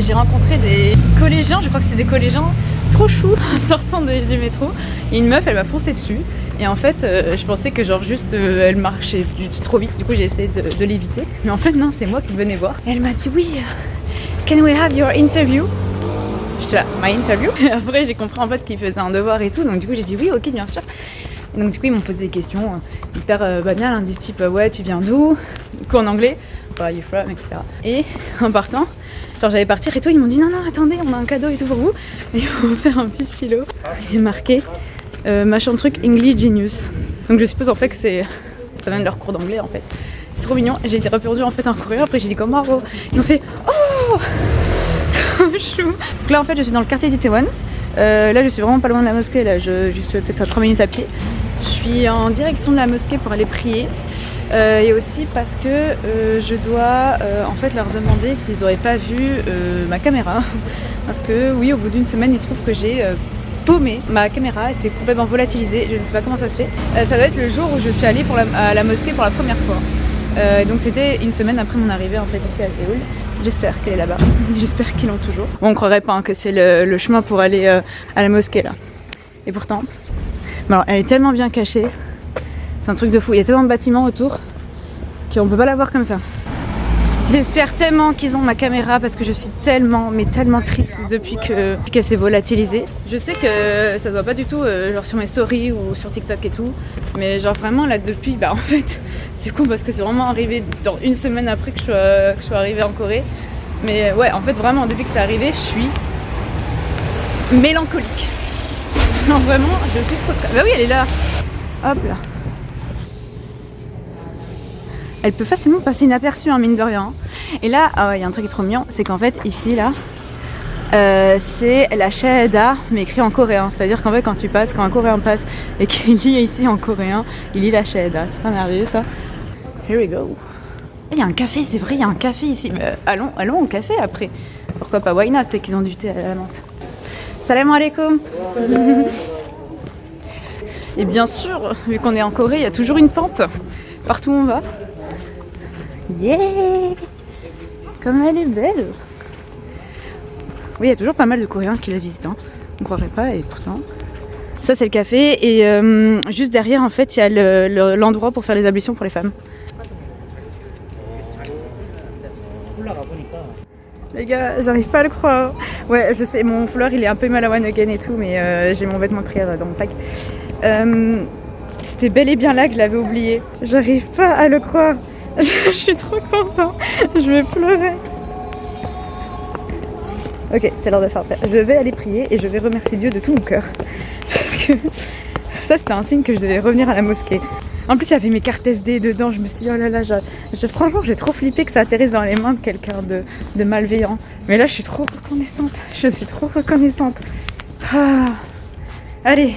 j'ai rencontré des collégiens, je crois que c'est des collégiens trop choux en sortant du métro. Et une meuf, elle m'a foncé dessus. Et en fait, je pensais que genre juste elle marchait trop vite. Du coup, j'ai essayé de l'éviter. Mais en fait, non, c'est moi qui venais voir. Et elle m'a dit oui, can we have your interview? Je suis là, my interview. Et après, j'ai compris en fait qu'ils faisaient un devoir et tout. Donc du coup, j'ai dit oui, ok, bien sûr. Et donc du coup, ils m'ont posé des questions hyper banales, hein, du type ouais, tu viens d'où? Du coup, en anglais, where are you from, etc. Et en partant, genre j'allais partir et tout, ils m'ont dit non, attendez, on a un cadeau et tout pour vous. Et ils m'ont offert un petit stylo. Et marqué machin truc English Genius. Donc je suppose en fait que ça vient de leur cours d'anglais en fait. C'est trop mignon. Et j'ai été reperdue en fait en coréen. Après j'ai dit comme bravo. Ils m'ont fait oh trop chou. Donc là en fait je suis dans le quartier d'Itaewon. Là je suis vraiment pas loin de la mosquée. Là je suis peut-être à 3 minutes à pied. Je suis en direction de la mosquée pour aller prier. Et aussi parce que je dois en fait leur demander s'ils n'auraient pas vu ma caméra. Parce que oui, au bout d'une semaine, il se trouve que j'ai paumé ma caméra, elle s'est complètement volatilisée, je ne sais pas comment ça se fait. Ça doit être le jour où je suis allée à la mosquée pour la première fois. Donc c'était une semaine après mon arrivée en fait ici à Séoul. J'espère qu'elle est là-bas, j'espère qu'ils l'ont toujours. Bon, on croirait pas hein, que c'est le chemin pour aller à la mosquée là. Et pourtant, alors, elle est tellement bien cachée, c'est un truc de fou, il y a tellement de bâtiments autour qu'on peut pas la voir comme ça. J'espère tellement qu'ils ont ma caméra parce que je suis tellement triste depuis qu'elle s'est volatilisée. Je sais que ça doit pas du tout genre sur mes stories ou sur TikTok et tout, mais genre vraiment là depuis, bah en fait c'est con parce que c'est vraiment arrivé dans une semaine après que je sois arrivée en Corée. Mais ouais, en fait vraiment depuis que c'est arrivé, je suis mélancolique. Non vraiment, je suis trop très... Bah oui, elle est là. Hop là. Elle peut facilement passer inaperçue, hein, mine de rien. Et là, il y a un truc qui est trop mignon, c'est qu'en fait, ici, là, c'est la shahada, mais écrit en coréen. C'est-à-dire qu'en fait, quand un coréen passe et qu'il lit ici en coréen, il lit la shahada. C'est pas merveilleux, ça? Here we go. Il y a un café, c'est vrai, il y a un café ici. Mais, allons au café après. Pourquoi pas? Why not? Peut-être qu'ils ont du thé à la menthe. Salam alaikum. Et bien sûr, vu qu'on est en Corée, il y a toujours une pente. Partout où on va. Yeah! Comme elle est belle! Oui, il y a toujours pas mal de Coréens qui la visitent, hein. On croirait pas, et pourtant. Ça, c'est le café, et juste derrière, en fait, il y a l'endroit pour faire les ablutions pour les femmes. Les gars, j'arrive pas à le croire. Ouais, je sais, mon foulard, il est un peu mal à one again et tout, mais j'ai mon vêtement de prière dans mon sac. C'était bel et bien là que je l'avais oublié. J'arrive pas à le croire. Je suis trop contente, je vais pleurer. Ok, c'est l'heure de faire. Je vais aller prier et je vais remercier Dieu de tout mon cœur. Parce que ça, c'était un signe que je devais revenir à la mosquée. En plus, il y avait mes cartes SD dedans. Je me suis dit, oh là là, franchement, j'ai trop flippé que ça atterrisse dans les mains de quelqu'un de malveillant. Mais là, je suis trop reconnaissante. Je suis trop reconnaissante. Ah. Allez.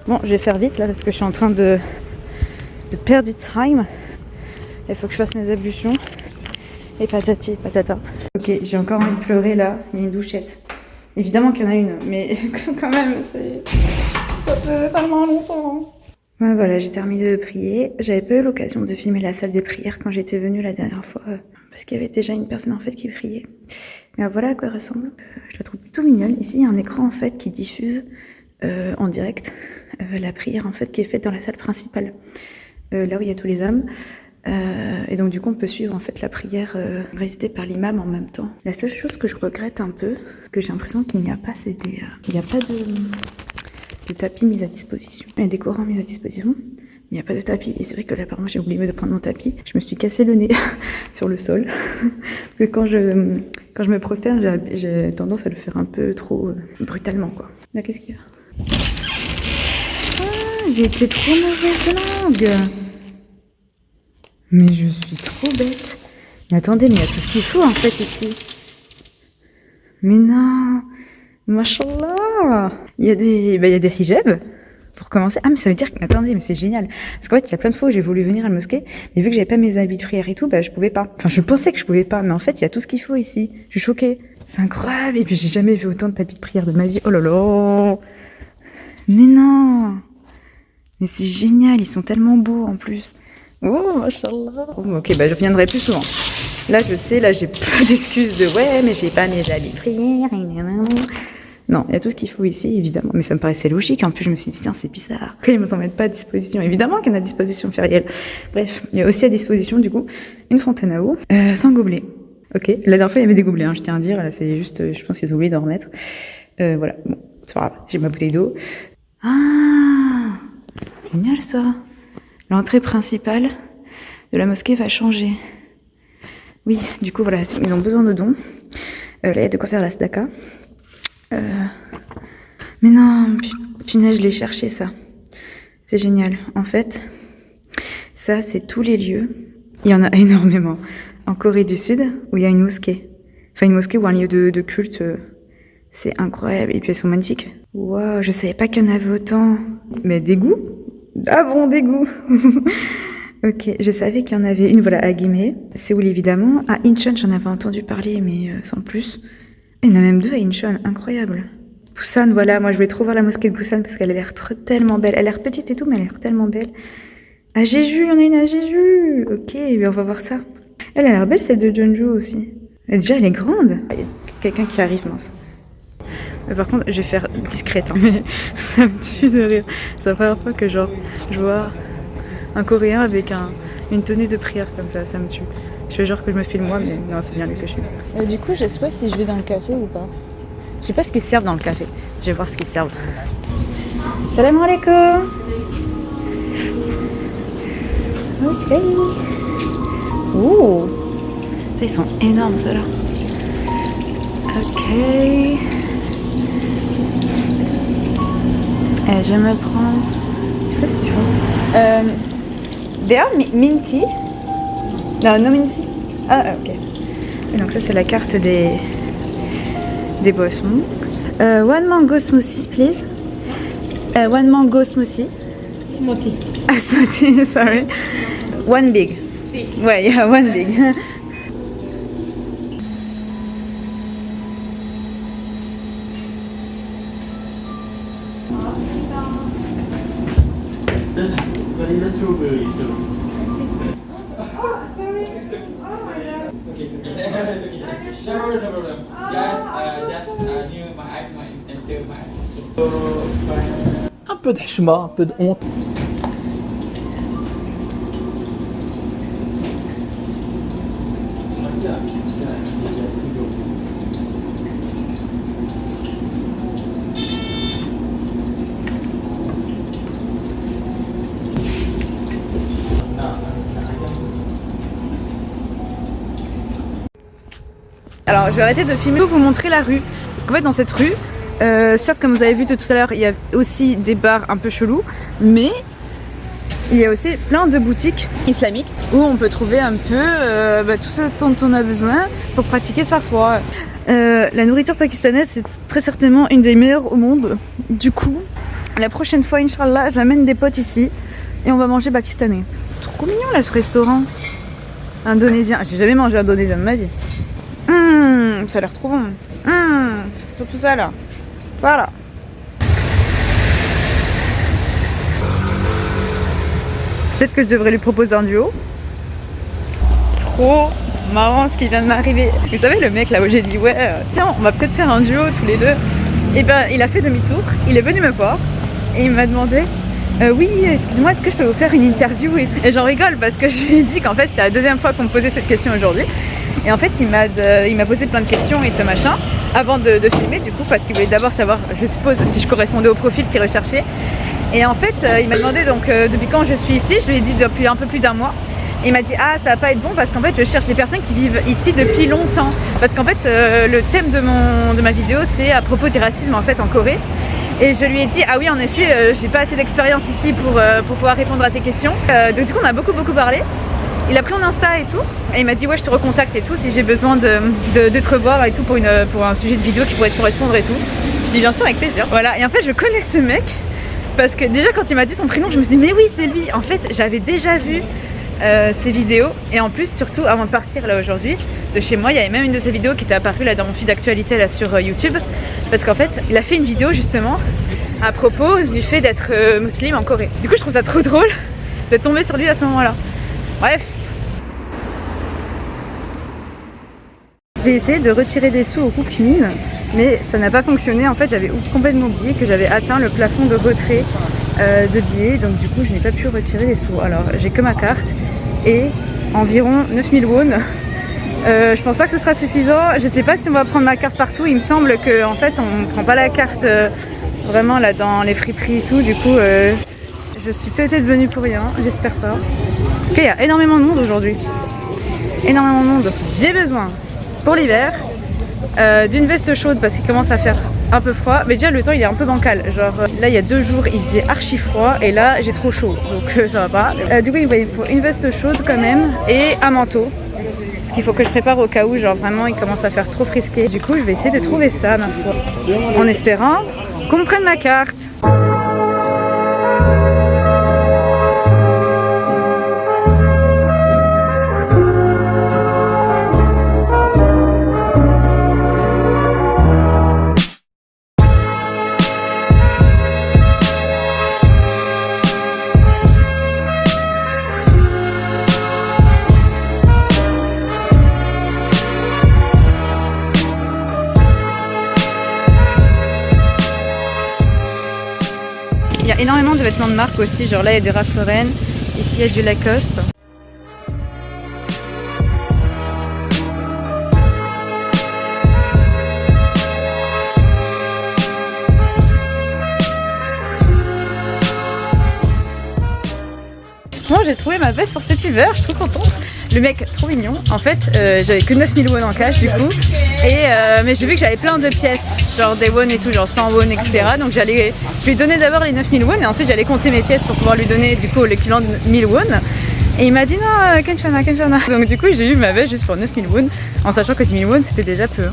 Bon, je vais faire vite là parce que je suis en train de perdre du time. Il faut que je fasse mes ablutions. Et patati patata. Ok, j'ai encore envie de pleurer là. Il y a une douchette. Évidemment qu'il y en a une, mais quand même, ça fait tellement longtemps. Ouais, voilà, j'ai terminé de prier. J'avais pas eu l'occasion de filmer la salle des prières quand j'étais venue la dernière fois. Parce qu'il y avait déjà une personne en fait qui priait. Mais voilà à quoi elle ressemble. Je la trouve plutôt mignonne. Ici, il y a un écran en fait qui diffuse en direct la prière en fait qui est faite dans la salle principale. Là où il y a tous les hommes. Et donc du coup on peut suivre en fait la prière récitée par l'imam en même temps. La seule chose que je regrette un peu, que j'ai l'impression qu'il n'y a pas, il n'y a pas de tapis mis à disposition. Il y a des Corans mis à disposition, mais il n'y a pas de tapis. Et c'est vrai que là par exemple j'ai oublié de prendre mon tapis. Je me suis cassé le nez sur le sol. Parce que quand je me prosterne, j'ai tendance à le faire un peu trop brutalement quoi. Là qu'est-ce qu'il y a? J'ai été trop mauvaise langue. Mais je suis trop bête. Mais attendez, mais il y a tout ce qu'il faut en fait ici. Mais non, mashallah. Il y a des hijabs pour commencer. Ah mais ça veut dire que, attendez, mais c'est génial. Parce qu'en fait, il y a plein de fois où j'ai voulu venir à la mosquée, mais vu que j'avais pas mes habits de prière et tout, bah je pouvais pas. Enfin, je pensais que je pouvais pas, mais en fait, il y a tout ce qu'il faut ici. Je suis choquée. C'est incroyable. Et puis j'ai jamais vu autant de tapis de prière de ma vie. Oh là là. Mais non. Mais c'est génial, ils sont tellement beaux en plus. Oh, machallah. Oh, ok, bah je viendrai plus souvent. Là, je sais, là, j'ai pas d'excuses de ouais, mais j'ai pas mes habits de prière. Non, il y a tout ce qu'il faut ici, évidemment. Mais ça me paraissait logique. En plus, je me suis dit, tiens, c'est bizarre. Pourquoi ils me en mettent pas à disposition? Évidemment qu'il y en a à disposition, Feriel. Bref, il y a aussi à disposition, du coup, une fontaine à eau, sans gobelet. Ok, la dernière fois, il y avait des gobelets, hein, je tiens à dire. Là, c'est juste, je pense qu'ils ont oublié d'en remettre. Voilà, bon, c'est pas grave, j'ai ma bouteille d'eau. Ah, génial ça. L'entrée principale de la mosquée va changer. Oui, du coup, voilà, ils ont besoin de dons. Là, il y a de quoi faire la sadaka. Mais non, punaise, je l'ai cherché, ça. C'est génial. En fait, ça, c'est tous les lieux. Il y en a énormément. En Corée du Sud, où il y a une mosquée. Enfin, une mosquée ou un lieu de culte. C'est incroyable. Et puis, elles sont magnifiques. Waouh, je savais pas qu'il y en avait autant. Mais des goûts? Ah bon, des goûts. Ok, je savais qu'il y en avait une, voilà, à Gimhae, Séoul évidemment. À Incheon, j'en avais entendu parler, mais sans plus. Il y en a même deux à Incheon, incroyable. Busan, voilà, moi je voulais trop voir la mosquée de Busan parce qu'elle a l'air tellement belle. Elle a l'air petite et tout, mais elle a l'air tellement belle. À Jeju, il y en a une à Jeju. Ok, mais on va voir ça. Elle a l'air belle, celle de Jeonju aussi. Et déjà, elle est grande. Il y a quelqu'un qui arrive, mince. Mais par contre, je vais faire discrète, hein. Mais ça me tue de rire. C'est la première fois que genre, je vois un Coréen avec une tenue de prière comme ça me tue. Je fais genre que je me filme moi, mais non, c'est bien lui que je suis. Du coup, je sais pas si je vais dans le café ou pas. Je sais pas ce qu'ils servent dans le café. Je vais voir ce qu'ils servent. Salam alaikum. Ok. Oh. Ils sont énormes ceux-là. Ok. Je me prends. Je sais pas si je vois. They are minty. Non, no minty. Ah, ok. Et donc ça c'est la carte des boissons. One mango smoothie, please. One mango smoothie. Smoothie. Ah, smoothie, sorry. One big. Ouais, yeah, one big. Vanilla strawberry, so. Oh, sorry. Oh my god. Okay, no problem, no problem. Just near my eye, enter my eye. Un peu de hshma, un peu de honte. Alors je vais arrêter de filmer pour vous montrer la rue. Parce qu'en fait dans cette rue, certes comme vous avez vu tout à l'heure, il y a aussi des bars un peu chelous, mais il y a aussi plein de boutiques islamiques où on peut trouver un peu tout ce dont on a besoin pour pratiquer sa foi. La nourriture pakistanaise c'est très certainement une des meilleures au monde. Du coup, la prochaine fois, Inch'Allah, j'amène des potes ici et on va manger pakistanais. Trop mignon là ce restaurant. Indonésien, j'ai jamais mangé indonésien de ma vie. Ça a l'air trop bon. Surtout ça là. Ça là. Peut-être que je devrais lui proposer un duo. Trop marrant ce qui vient de m'arriver. Vous savez le mec là où j'ai dit ouais tiens on va peut-être faire un duo tous les deux. Et ben il a fait demi-tour, il est venu me voir et il m'a demandé oui excusez-moi est-ce que je peux vous faire une interview et tout. Et j'en rigole parce que je lui ai dit qu'en fait c'est la deuxième fois qu'on me posait cette question aujourd'hui. Et en fait, il m'a posé plein de questions et de ce machin avant de filmer du coup parce qu'il voulait d'abord savoir, je suppose, si je correspondais au profil qu'il recherchait. Et en fait, il m'a demandé donc depuis quand je suis ici. Je lui ai dit depuis un peu plus d'un mois. Et il m'a dit ah ça va pas être bon parce qu'en fait je cherche des personnes qui vivent ici depuis longtemps. Parce qu'en fait le thème de ma vidéo c'est à propos du racisme en fait en Corée. Et je lui ai dit ah oui en effet j'ai pas assez d'expérience ici pour pouvoir répondre à tes questions. Donc du coup on a beaucoup parlé. Il a pris mon Insta et tout, et il m'a dit ouais je te recontacte et tout si j'ai besoin de te revoir et tout pour un sujet de vidéo qui pourrait te correspondre et tout. Je dis bien sûr avec plaisir. Voilà, et en fait je connais ce mec parce que déjà quand il m'a dit son prénom je me suis dit mais oui c'est lui. En fait j'avais déjà vu ses vidéos et en plus surtout avant de partir là aujourd'hui de chez moi il y avait même une de ses vidéos qui était apparue là dans mon feed d'actualité là sur YouTube parce qu'en fait il a fait une vidéo justement à propos du fait d'être musulmane en Corée. Du coup, je trouve ça trop drôle de tomber sur lui à ce moment-là. Bref. J'ai essayé de retirer des sous au Cookmin, mais ça n'a pas fonctionné. En fait, j'avais complètement oublié que j'avais atteint le plafond de retrait de billets, donc du coup, je n'ai pas pu retirer les sous. Alors, j'ai que ma carte et environ 9000 won. Je pense pas que ce sera suffisant. Je sais pas si on va prendre ma carte partout. Il me semble qu'en fait, on prend pas la carte vraiment là dans les friperies et tout. Du coup, je suis peut-être venue pour rien. J'espère pas. Ok, il y a énormément de monde aujourd'hui. Énormément de monde. J'ai besoin pour l'hiver d'une veste chaude parce qu'il commence à faire un peu froid, mais déjà le temps il est un peu bancal, genre là il y a 2 jours il faisait archi froid et là j'ai trop chaud, donc ça va pas. Du coup il faut une veste chaude quand même et un manteau, ce qu'il faut que je prépare au cas où genre vraiment il commence à faire trop frisqué. Du coup je vais essayer de trouver ça ma foi, en espérant qu'on me prenne ma carte. Il y a énormément de vêtements de marque aussi, genre là il y a du Ralph Lauren, ici il y a du Lacoste. Moi j'ai trouvé ma veste pour cet hiver, je suis trop contente. Le mec trop mignon, en fait j'avais que 9000 won en cash du coup, et mais j'ai vu que j'avais plein de pièces, genre des won et tout, genre 100 won etc. Donc je lui donner d'abord les 9000 won et ensuite j'allais compter mes pièces pour pouvoir lui donner du coup l'équivalent de 1000 won. Et il m'a dit non, Kenchana. Donc du coup j'ai eu ma veste juste pour 9000 won, en sachant que 10 000 won c'était déjà peu.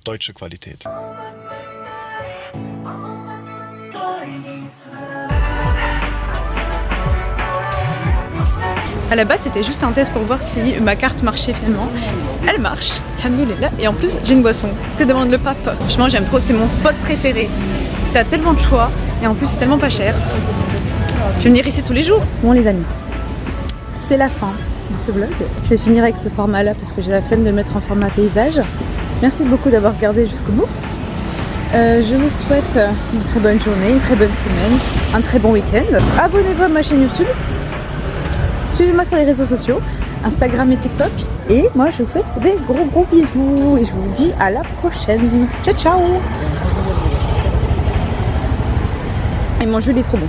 Deutsche Qualität. À la base c'était juste un test pour voir si ma carte marchait finalement. Elle marche, alhamdoulilah, et en plus j'ai une boisson. Que demande le pape? Franchement j'aime trop, c'est mon spot préféré. T'as tellement de choix et en plus c'est tellement pas cher. Je vais venir ici tous les jours. Bon les amis, c'est la fin de ce vlog. Je vais finir avec ce format là parce que j'ai la flemme de le mettre en format paysage. Merci beaucoup d'avoir regardé jusqu'au bout. Je vous souhaite une très bonne journée, une très bonne semaine, un très bon week-end. Abonnez-vous à ma chaîne YouTube. Suivez-moi sur les réseaux sociaux, Instagram et TikTok. Et moi je vous fais des gros bisous. Et je vous dis à la prochaine. Ciao ciao. Et mon jeu il est trop bon.